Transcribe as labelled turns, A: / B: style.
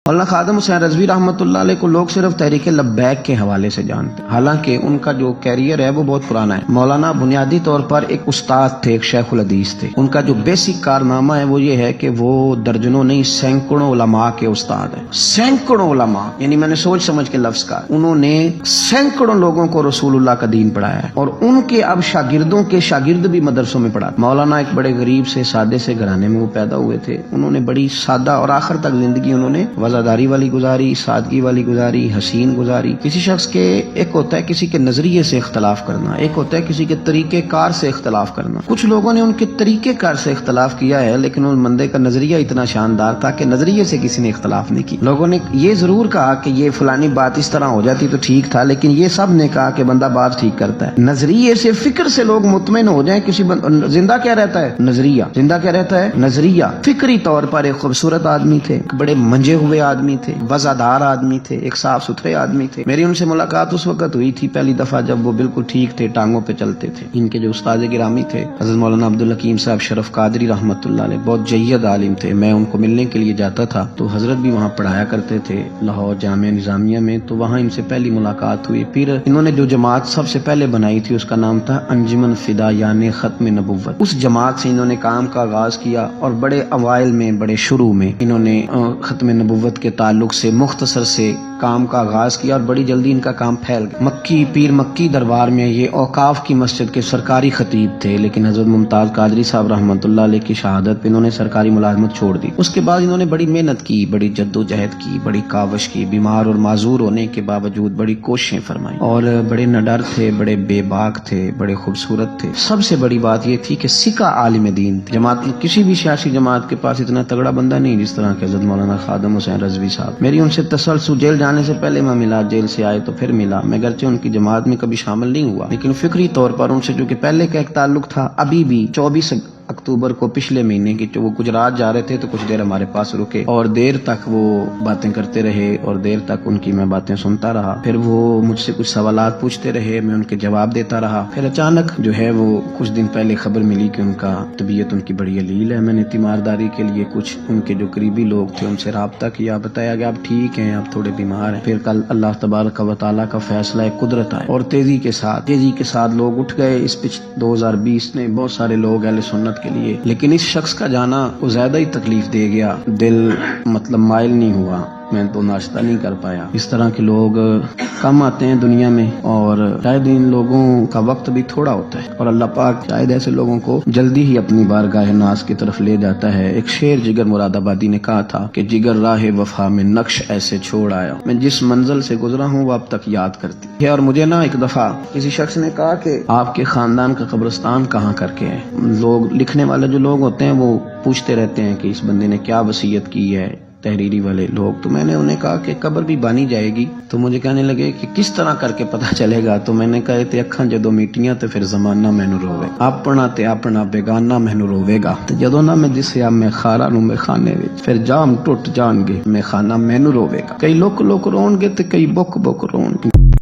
A: مولانا خادم حسین رضوی رحمۃ اللہ علیہ کو لوگ صرف تحریک لبیک کے حوالے سے جانتے ہیں، حالانکہ ان کا جو کیریئر ہے وہ بہت پرانا ہے۔ مولانا بنیادی طور پر ایک استاد تھے، ایک شیخ الحدیث تھے۔ ان کا جو بیسک کارنامہ ہے وہ یہ ہے کہ وہ درجنوں نہیں سینکڑوں علماء کے استاد ہیں۔ سینکڑوں علماء، یعنی میں نے سوچ سمجھ کے لفظ کہا، انہوں نے سینکڑوں لوگوں کو رسول اللہ کا دین پڑھایا ہے، اور ان کے اب شاگردوں کے شاگرد بھی مدرسوں میں پڑھاتے۔ مولانا ایک بڑے غریب سے سادے سے گھرانے میں وہ پیدا ہوئے تھے۔ انہوں نے بڑی سادہ اور آخر تک زندگی انہوں نے وفاداری والی گزاری، سادگی والی گزاری، حسین گزاری۔ کسی شخص کے ایک ہوتا ہے کسی کے نظریے سے اختلاف کرنا، ایک ہوتا ہے کسی کے طریقہ کار سے اختلاف کرنا۔ کچھ لوگوں نے ان کے طریقہ کار سے اختلاف کیا ہے، لیکن ان بندے کا نظریہ اتنا شاندار تھا کہ نظریے سے کسی نے اختلاف نہیں کی۔ لوگوں نے یہ ضرور کہا کہ یہ فلانی بات اس طرح ہو جاتی تو ٹھیک تھا، لیکن یہ سب نے کہا کہ بندہ بات ٹھیک کرتا ہے۔ نظریے سے، فکر سے لوگ مطمئن ہو جائیں۔ زندہ کیا رہتا ہے؟ نظریہ۔ زندہ کیا رہتا ہے؟ نظریہ۔ فکری طور پر ایک خوبصورت آدمی تھے، بڑے منجے ہوئے آدمی تھے، وزادار آدمی تھے، ایک صاف ستھرے آدمی تھے۔ میری ان سے ملاقات اس وقت ہوئی تھی پہلی دفعہ جب وہ بالکل ٹھیک تھے، ٹانگوں پہ چلتے تھے۔ ان کے جو استاد گرامی تھے حضرت مولانا عبدالحکیم صاحب شرف قادری رحمۃ اللہ علیہ، بہت جید عالم تھے۔ میں ان کو ملنے کے لیے جاتا تھا تو حضرت بھی وہاں پڑھایا کرتے تھے لاہور جامعہ نظامیہ میں، تو وہاں ان سے پہلی ملاقات ہوئی۔ پھر انہوں نے جو جماعت سب سے پہلے بنائی تھی اس کا نام تھا انجمن فدا یعنی ختم نبوت۔ اس جماعت سے انہوں نے کام کا آغاز کیا، اور بڑے اوائل میں، بڑے شروع میں انہوں نے ختم نبوت کے تعلق سے مختصر سے کام کا آغاز کیا، اور بڑی جلدی ان کا کام پھیل گیا۔ مکی پیر مکی دربار میں یہ اوقاف کی مسجد کے سرکاری خطیب تھے، لیکن حضرت ممتاز قادری صاحب رحمۃ اللہ علیہ کی شہادت پہ انہوں نے سرکاری ملازمت چھوڑ دی۔ اس کے بعد انہوں نے بڑی محنت کی، بڑی جد و جہد کی، بڑی کاوش کی، بیمار اور معذور ہونے کے باوجود بڑی کوششیں فرمائیں، اور بڑے نڈر تھے، بڑے بے باک تھے، بڑے خوبصورت تھے۔ سب سے بڑی بات یہ تھی کہ سکہ عالم دین تھے۔ جماعت کسی بھی سیاسی جماعت کے پاس اتنا تگڑا بندہ نہیں جس طرح کہ حضرت مولانا خادم حسین رضوی صاحب۔ میری ان سے تسلسل، جیل جانے سے پہلے میں ملا، جیل سے آئے تو پھر ملا۔ میں گرچہ ان کی جماعت میں کبھی شامل نہیں ہوا، لیکن فکری طور پر ان سے جو کہ پہلے کا ایک تعلق تھا، ابھی بھی 24 اکتوبر کو پچھلے مہینے کی وہ گجرات جا رہے تھے تو کچھ دیر ہمارے پاس رکے، اور دیر تک وہ باتیں کرتے رہے، اور دیر تک ان کی میں باتیں سنتا رہا۔ پھر وہ مجھ سے کچھ سوالات پوچھتے رہے، میں ان کے جواب دیتا رہا۔ پھر اچانک جو ہے وہ کچھ دن پہلے خبر ملی کہ ان کا طبیعت ان کی بڑی علیل ہے۔ میں نے تیمارداری کے لیے کچھ ان کے جو قریبی لوگ تھے ان سے رابطہ کیا، بتایا کہ آپ ٹھیک ہیں، آپ تھوڑے بیمار ہیں۔ پھر کل اللہ تبارک و تعالیٰ کا فیصلہ قدرت آئے، اور تیزی کے ساتھ لوگ اٹھ گئے۔ اس 2020 نے بہت سارے لوگ اہل سنت کے لیے، لیکن اس شخص کا جانا وہ زیادہ ہی تکلیف دے گیا۔ دل مائل نہیں ہوا، میں تو ناشتہ نہیں کر پایا۔ اس طرح کے لوگ کم آتے ہیں دنیا میں، اور شاید ان لوگوں کا وقت بھی تھوڑا ہوتا ہے، اور اللہ پاک شاید ایسے لوگوں کو جلدی ہی اپنی بارگاہ ناز کی طرف لے جاتا ہے۔ ایک شعر جگر مراد آبادی نے کہا تھا کہ جگر راہ وفا میں نقش ایسے چھوڑ آیا، میں جس منزل سے گزرا ہوں وہ اب تک یاد کرتی ہے۔ اور مجھے ایک دفعہ کسی شخص نے کہا کہ آپ کے خاندان کا قبرستان کہاں کر کے ہے؟ لوگ لکھنے والے جو لوگ ہوتے ہیں وہ پوچھتے رہتے ہیں کہ اس بندے نے کیا وصیت کی ہے، تحریری والے لوگ۔ تو میں نے انہیں کہا کہ قبر بھی بانی جائے گی۔ تو مجھے کہنے لگے کہ کس طرح کر کے پتہ چلے گا؟ تو میں نے کہا تے اکھاں جدوں میٹیاں تے پھر زمانہ مینوں روے، اپنا تے اپنا بیگانہ مینوں روے گا، تے جدوں نہ میں دسیا میں خارا نوں میں خانے وچ، پھر جام ٹوٹ جان گے میں خانہ مینوں روے گا۔ کئی لوک لوک رون گے تے کئی بک بک رون گے۔